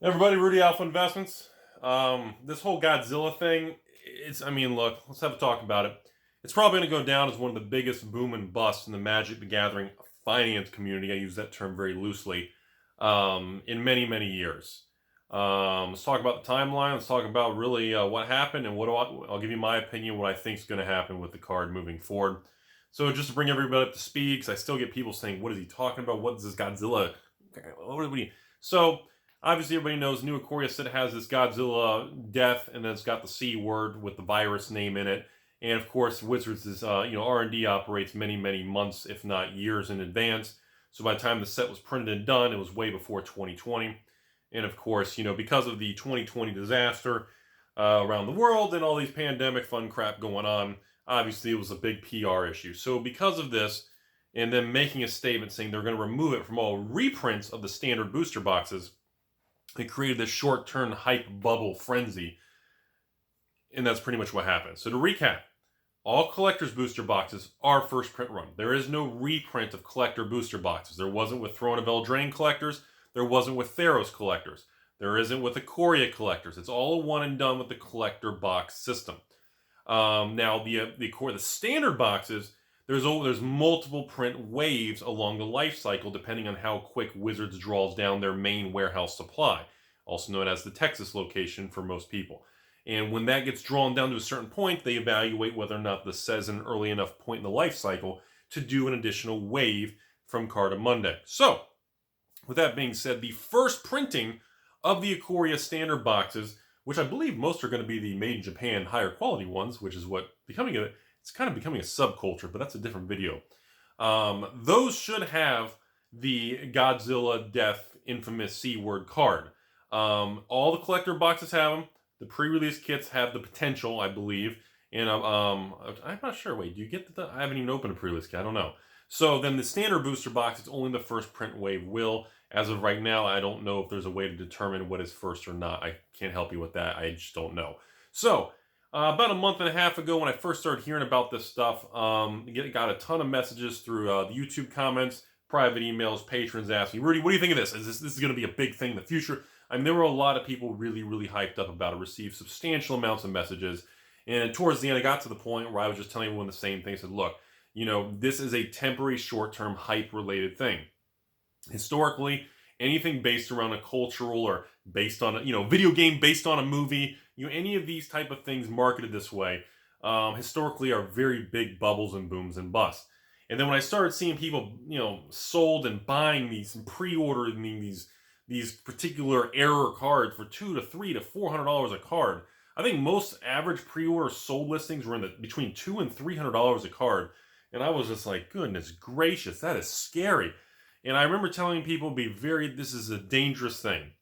Everybody, Rudy, Alpha Investments. This whole Godzilla thing, look, let's have a talk about it. It's probably going to go down as one of the biggest boom and bust in the Magic the Gathering finance community. I use that term very loosely, in many, many years. Let's talk about the timeline. Let's talk about really what happened and I'll give you my opinion, what I think is going to happen with the card moving forward. So just to bring everybody up to speed, because I still get people saying, what is he talking about? What is this Godzilla? So, obviously, everybody knows new Ikoria set has this Godzilla death, and then it's got the C word with the virus name in it. And of course, Wizards is, R&D operates many, many months, if not years in advance. So by the time the set was printed and done, it was way before 2020. And of course, because of the 2020 disaster around the world and all these pandemic fun crap going on, obviously it was a big PR issue. So because of this, and then making a statement saying they're going to remove it from all reprints of the standard booster boxes, it created this short-term hype bubble frenzy. And that's pretty much what happened. So to recap, all collector's booster boxes are first print run. There is no reprint of collector booster boxes. There wasn't with Throne of Eldraine collectors. There wasn't with Theros collectors. There isn't with Ikoria collectors. It's all one and done with the collector box system. Now, the standard boxes, there's multiple print waves along the life cycle depending on how quick Wizards draws down their main warehouse supply, also known as the Texas location for most people. And when that gets drawn down to a certain point, they evaluate whether or not this says an early enough point in the life cycle to do an additional wave from Carta Monday. So, with that being said, the first printing of the Ikoria standard boxes, which I believe most are going to be the made in Japan higher quality ones, which is what it's kind of becoming a subculture, but that's a different video. Those should have the Godzilla Death infamous C-word card. All the collector boxes have them. The pre-release kits have the potential, I believe. And I'm not sure. Wait, do you get the? I haven't even opened a pre-release kit. I don't know. So then the standard booster box, it's only the first print wave will. As of right now, I don't know if there's a way to determine what is first or not. I can't help you with that. I just don't know. So, about a month and a half ago when I first started hearing about this stuff, got a ton of messages through the YouTube comments, private emails, patrons asking, Rudy, what do you think of this? Is this going to be a big thing in the future? I mean, there were a lot of people really, really hyped up about it, received substantial amounts of messages. And towards the end, I got to the point where I was just telling everyone the same thing. I said, look, this is a temporary short-term hype-related thing. Historically, anything based around a cultural or based on a video game based on a movie, any of these type of things marketed this way, historically are very big bubbles and booms and busts. And then when I started seeing people, sold and buying these and pre-ordering these particular error cards for $200 to $300 to $400 a card, I think most average pre-order sold listings were in between $200 and $300 a card. And I was just like, goodness gracious, that is scary. And I remember telling people, this is a dangerous thing.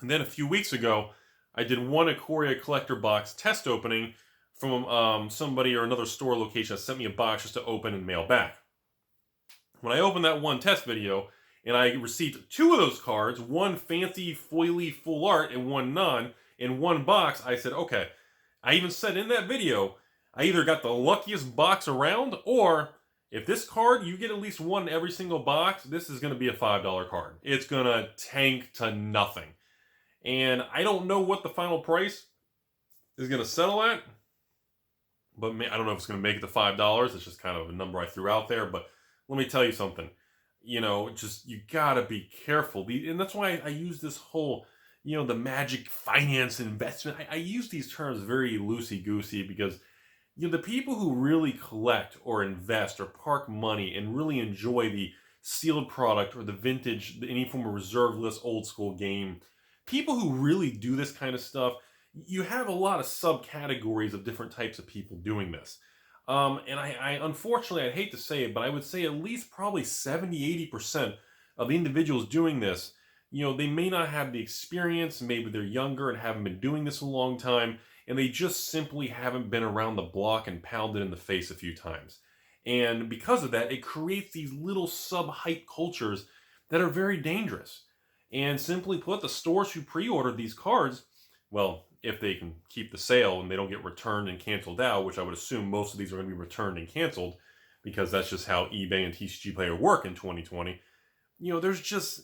And then a few weeks ago, I did one Ikoria collector box test opening from somebody or another store location that sent me a box just to open and mail back. When I opened that one test video, and I received two of those cards, one fancy foily full art and one non, in one box, I said, okay. I even said in that video, I either got the luckiest box around, or if this card, you get at least one in every single box, this is going to be a $5 card. It's going to tank to nothing. And I don't know what the final price is going to settle at. But I don't know if it's going to make it to $5. It's just kind of a number I threw out there. But let me tell you something. You got to be careful. And that's why I use this whole, the magic finance investment. I use these terms very loosey-goosey because the people who really collect or invest or park money and really enjoy the sealed product or the vintage, any form of reserve list, old school game, people who really do this kind of stuff, you have a lot of subcategories of different types of people doing this. And I unfortunately, I'd hate to say it, but I would say at least probably 70, 80% of the individuals doing this, they may not have the experience, maybe they're younger and haven't been doing this a long time, and they just simply haven't been around the block and pounded in the face a few times. And because of that, it creates these little sub-hype cultures that are very dangerous. And simply put, the stores who pre-ordered these cards, well, if they can keep the sale and they don't get returned and canceled out, which I would assume most of these are going to be returned and canceled, because that's just how eBay and TCG Player work in 2020, there's just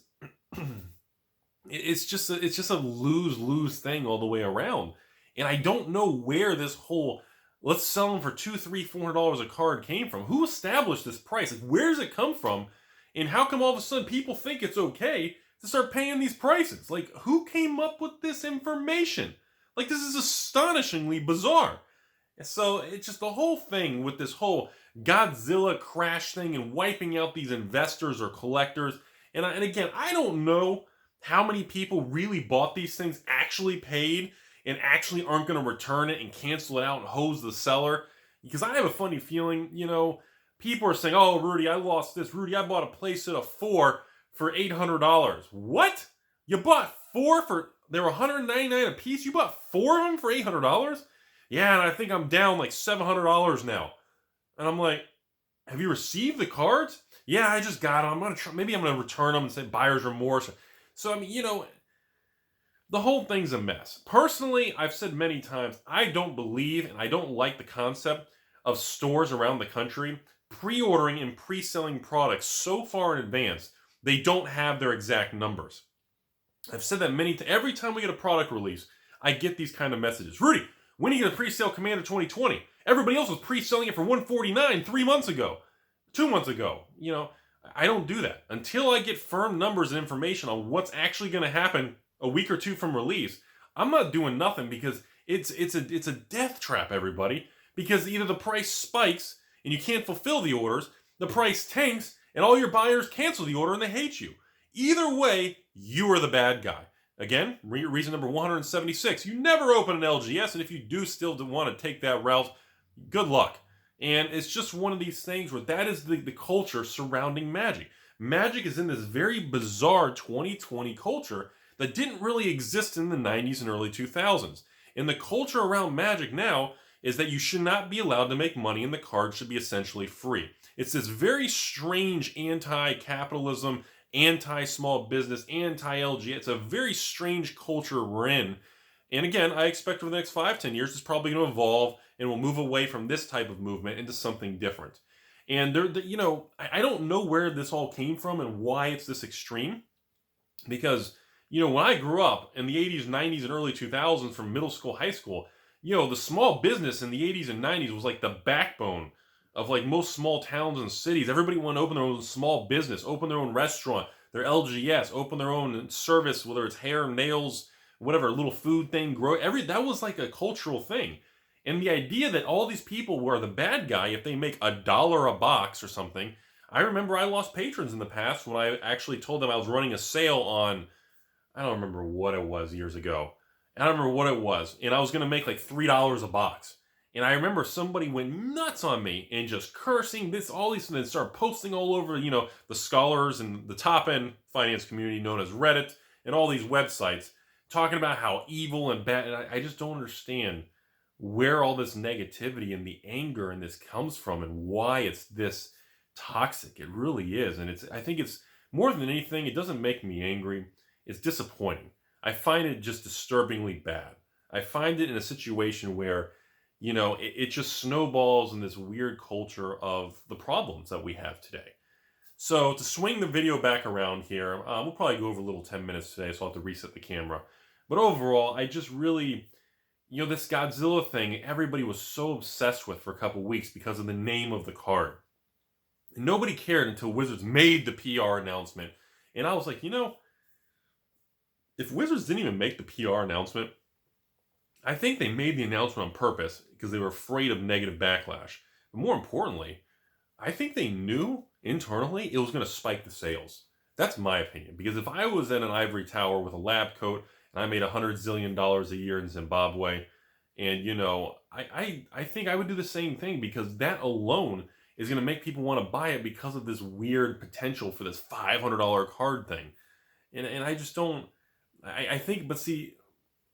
It's just a lose-lose thing all the way around. And I don't know where this whole let's sell them for $200, $300, $400 a card came from. Who established this price? Like, where does it come from? And how come all of a sudden people think it's okay to start paying these prices? Like, who came up with this information? Like, this is astonishingly bizarre. So it's just the whole thing with this whole Godzilla crash thing and wiping out these investors or collectors. And again, I don't know how many people really bought these things, actually paid, and actually aren't going to return it and cancel it out and hose the seller. Because I have a funny feeling, people are saying, oh, Rudy, I lost this. Rudy, I bought a playset of 4 for $800. What? You bought 4 for, they were $199 a piece? You bought 4 of them for $800? Yeah, and I think I'm down like $700 now. And I'm like, have you received the cards? Yeah, I just got them. I'm going to try, maybe I'm going to return them and say buyer's remorse. So, I mean, the whole thing's a mess. Personally, I've said many times, I don't believe and I don't like the concept of stores around the country pre-ordering and pre-selling products so far in advance they don't have their exact numbers. I've said that every time we get a product release, I get these kind of messages. Rudy, when are you going to pre-sale Commander 2020? Everybody else was pre-selling it for $149 3 months ago, 2 months ago. I don't do that. Until I get firm numbers and information on what's actually going to happen a week or two from release, I'm not doing nothing because it's a death trap, everybody. Because either the price spikes and you can't fulfill the orders, the price tanks, and all your buyers cancel the order and they hate you. Either way, you are the bad guy. Again, reason number 176, you never open an LGS, and if you do still want to take that route, good luck. And it's just one of these things where that is the culture surrounding Magic. Magic is in this very bizarre 2020 culture that didn't really exist in the 90s and early 2000s. And the culture around Magic now is that you should not be allowed to make money and the cards should be essentially free. It's this very strange anti-capitalism, anti-small business, anti-LG. It's a very strange culture we're in. And again, I expect over the next 5-10 years, it's probably going to evolve and we'll move away from this type of movement into something different. And I don't know where this all came from and why it's this extreme. Because, when I grew up in the 80s, 90s, and early 2000s from middle school, high school, the small business in the 80s and 90s was like the backbone of like most small towns and cities. Everybody wanted to open their own small business, open their own restaurant, their LGS, open their own service, whether it's hair, nails, whatever, little food thing, that was like a cultural thing. And the idea that all these people were the bad guy if they make $1 a box or something. I remember I lost patrons in the past when I actually told them I was running a sale on, I don't remember what it was years ago. I don't remember what it was. And I was going to make like $3 a box. And I remember somebody went nuts on me and just cursing all these, and then started posting all over, the scholars and the top end finance community known as Reddit and all these websites talking about how evil and bad. And I just don't understand where all this negativity and the anger and this comes from and why it's this toxic. It really is. And I think it's more than anything, it doesn't make me angry. It's disappointing. I find it just disturbingly bad. I find it in a situation where, it just snowballs in this weird culture of the problems that we have today. So to swing the video back around here, we'll probably go over a little 10 minutes today, so I'll have to reset the camera. But overall, I just really, this Godzilla thing, everybody was so obsessed with for a couple weeks because of the name of the card. And nobody cared until Wizards made the PR announcement. And I was like, if Wizards didn't even make the PR announcement, I think they made the announcement on purpose because they were afraid of negative backlash. But more importantly, I think they knew internally it was going to spike the sales. That's my opinion. Because if I was in an ivory tower with a lab coat and I made $100 zillion a year in Zimbabwe, and I think I would do the same thing because that alone is going to make people want to buy it because of this weird potential for this $500 card thing. And I just don't. I think, but see,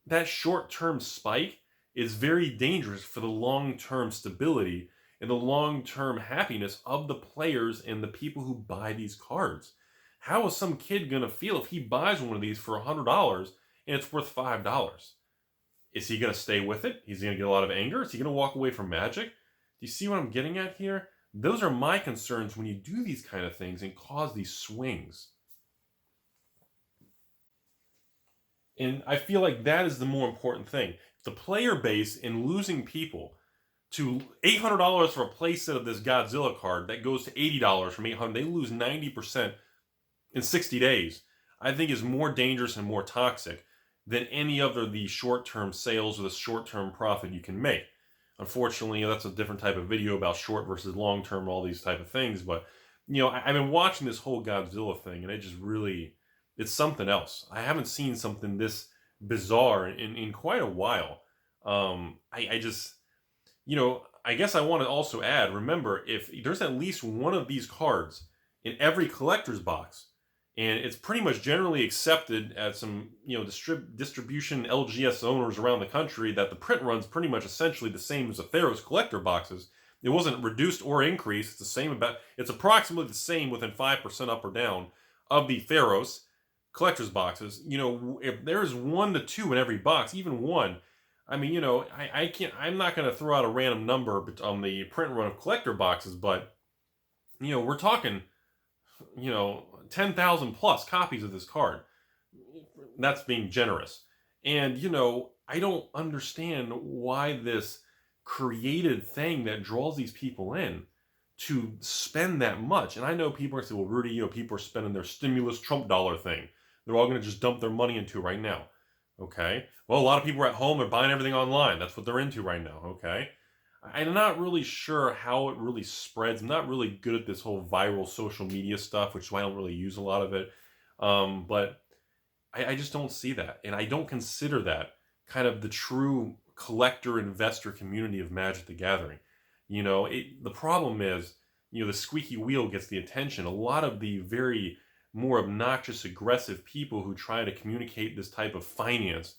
that short-term spike is very dangerous for the long-term stability and the long-term happiness of the players and the people who buy these cards. How is some kid going to feel if he buys one of these for $100 and it's worth $5? Is he going to stay with it? Is he going to get a lot of anger? Is he going to walk away from Magic? Do you see what I'm getting at here? Those are my concerns when you do these kind of things and cause these swings. And I feel like that is the more important thing. The player base and losing people to $800 for a playset of this Godzilla card that goes to $80 from $800, they lose 90% in 60 days, I think is more dangerous and more toxic than any other the short-term sales or the short-term profit you can make. Unfortunately, that's a different type of video about short versus long-term, all these type of things. But, I've been watching this whole Godzilla thing, and it just really, it's something else. I haven't seen something this bizarre in quite a while. I just, I guess I want to also add, remember, if there's at least one of these cards in every collector's box, and it's pretty much generally accepted at some, distribution LGS owners around the country that the print run's pretty much essentially the same as the Theros collector boxes. It wasn't reduced or increased. It's the same it's approximately the same within 5% up or down of the Theros collector's boxes. If there's 1 to 2 in every box, even one, I can't, I'm not going to throw out a random number on the print run of collector boxes, but, we're talking, 10,000 plus copies of this card. That's being generous. And, I don't understand why this created thing that draws these people in to spend that much. And I know people are saying, well, Rudy, people are spending their stimulus Trump dollar thing. They're all going to just dump their money into it right now. Okay. Well, a lot of people are at home. They're buying everything online. That's what they're into right now. Okay. I'm not really sure how it really spreads. I'm not really good at this whole viral social media stuff, which is why I don't really use a lot of it. But I just don't see that. And I don't consider that kind of the true collector investor community of Magic the Gathering. The problem is, the squeaky wheel gets the attention. A lot of the very more obnoxious, aggressive people who try to communicate this type of finance,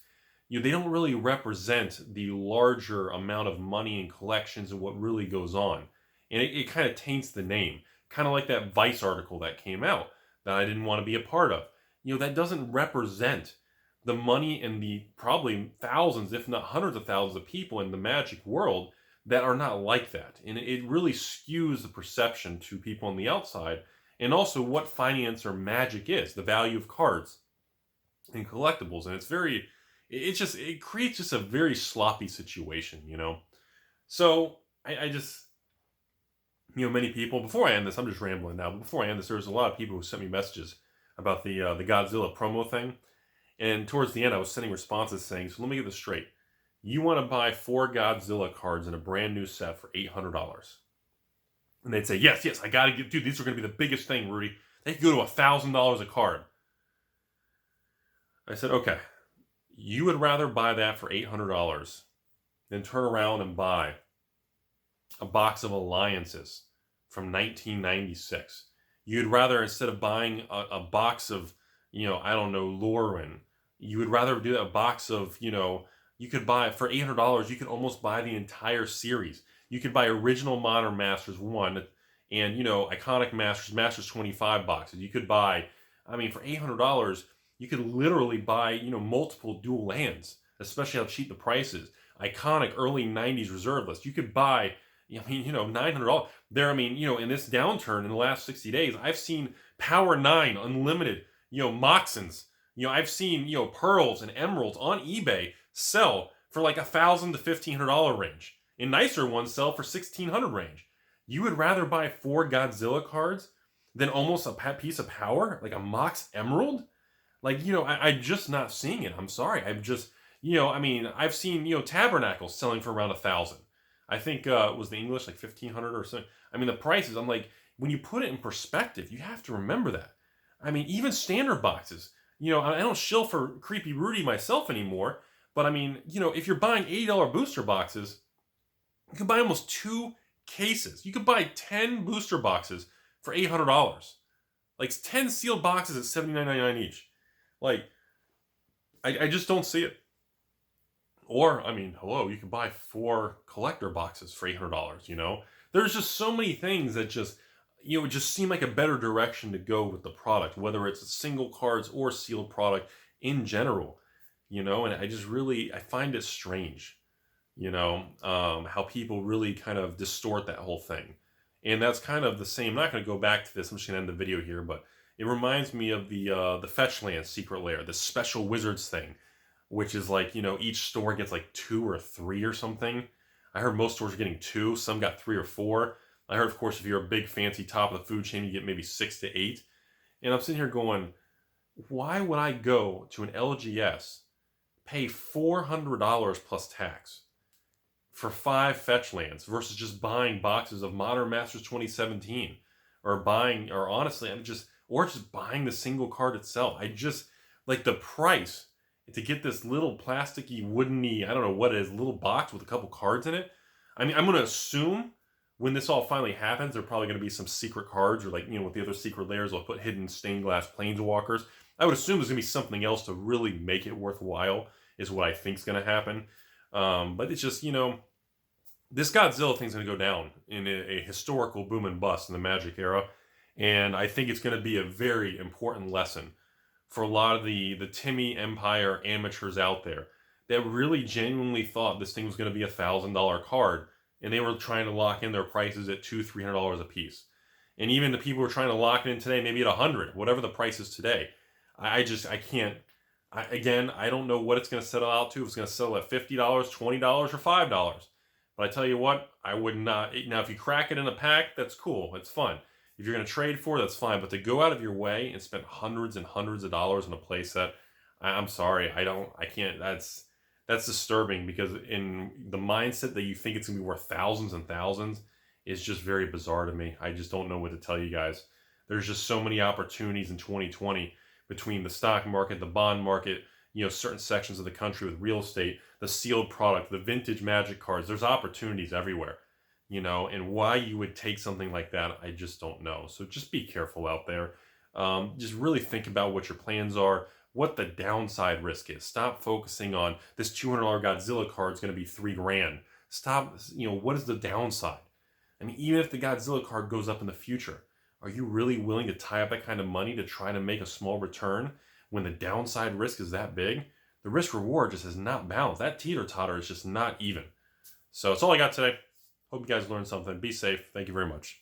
they don't really represent the larger amount of money and collections and what really goes on. And it kind of taints the name. Kind of like that Vice article that came out that I didn't want to be a part of. That doesn't represent the money and the probably thousands, if not hundreds of thousands of people in the Magic world that are not like that. And it really skews the perception to people on the outside, and also what finance or Magic is, the value of cards and collectibles. And it creates just a very sloppy situation, So I just, many people, before I end this, I'm just rambling now, but before I end this, there's a lot of people who sent me messages about the Godzilla promo thing. And towards the end, I was sending responses saying, so let me get this straight. You want to buy 4 Godzilla cards in a brand new set for $800. And they'd say, yes, I got to get, dude, these are going to be the biggest thing, Rudy. They could go to $1,000 a card. I said, okay, you would rather buy that for $800 than turn around and buy a box of Alliances from 1996. You'd rather, instead of buying a box of, I don't know, Lorwyn, you would rather do a box of, you could buy, for $800, you could almost buy the entire series. You could buy original Modern Masters 1 and, Iconic Masters 25 boxes. You could buy, for $800, you could literally buy, multiple dual lands, especially how cheap the price is. Iconic early 90s reserve list. You could buy, $900. In this downturn in the last 60 days, I've seen Power 9 Unlimited, Moxins. I've seen, Pearls and Emeralds on eBay sell for like $1,000 to $1,500 range. And nicer ones sell for $1,600 range. You would rather buy 4 Godzilla cards than almost a piece of power, like a Mox Emerald? Like, I'm just not seeing it. I'm sorry. I'm just, I've seen, Tabernacles selling for around 1,000. I think was the English like 1,500 or something. The prices, I'm like, when you put it in perspective, you have to remember that. Even standard boxes, I don't shill for Creepy Rudy myself anymore, but if you're buying $80 booster boxes, you can buy almost 2 cases. You could buy 10 booster boxes for $800. Like 10 sealed boxes at $79.99 each. Like, I just don't see it. Or, hello, you can buy 4 collector boxes for $800, There's just so many things that just, it just seem like a better direction to go with the product, whether it's single cards or sealed product in general, and I find it strange, how people really kind of distort that whole thing. And that's kind of the same, I'm not going to go back to this, I'm just going to end the video here, but it reminds me of the Fetchland Secret Lair, the Special Wizards thing which is like, you know, each store gets like 2 or 3 or something. I heard most stores are getting 2, some got 3 or 4. I heard, of course, if you're a big fancy top of the food chain, you get maybe 6 to 8. And I'm sitting here going, why would I go to an LGS, pay $400 plus tax for 5 fetch lands versus just buying boxes of Modern Masters 2017, or honestly, or just buying the single card itself? I just, like, the price to get this little plasticky, woodeny, I don't know what it is, little box with a couple cards in it. I mean, I'm going to assume when this all finally happens, there are probably going to be some secret cards, or, like, you know, with the other secret layers, they'll put hidden stained glass planeswalkers. I would assume there's going to be something else to really make it worthwhile, is what I think is going to happen. But it's just, you know, this Godzilla thing's going to go down in a historical boom and bust in the Magic era. And I think it's going to be a very important lesson for a lot of the Timmy Empire amateurs out there that really genuinely thought this thing was going to be $1,000 card, and they were trying to lock in their prices at $200-$300 a piece. And even the people who are trying to lock it in today, maybe at $100, whatever the price is today. I can't. I don't know what it's going to settle out to. If it's going to settle at $50, $20, or $5. But I tell you what, I would not. Now, if you crack it in a pack, that's cool. It's fun. If you're going to trade for it, that's fine. But to go out of your way and spend hundreds and hundreds of dollars on a playset, I'm sorry. I can't. That's disturbing, because in the mindset that you think it's going to be worth thousands and thousands is just very bizarre to me. I just don't know what to tell you guys. There's just so many opportunities in 2020 between the stock market, the bond market, you know, certain sections of the country with real estate, the sealed product, the vintage Magic cards. There's opportunities everywhere, you know, and why you would take something like that, I just don't know. So just be careful out there. Just really think about what your plans are, what the downside risk is. Stop focusing on this $200 Godzilla card is going to be $3,000. Stop, you know, what is the downside? I mean, even if the Godzilla card goes up in the future, are you really willing to tie up that kind of money to try to make a small return when the downside risk is that big? The risk reward just is not balanced. That teeter-totter is just not even. So that's all I got today. Hope you guys learned something. Be safe. Thank you very much.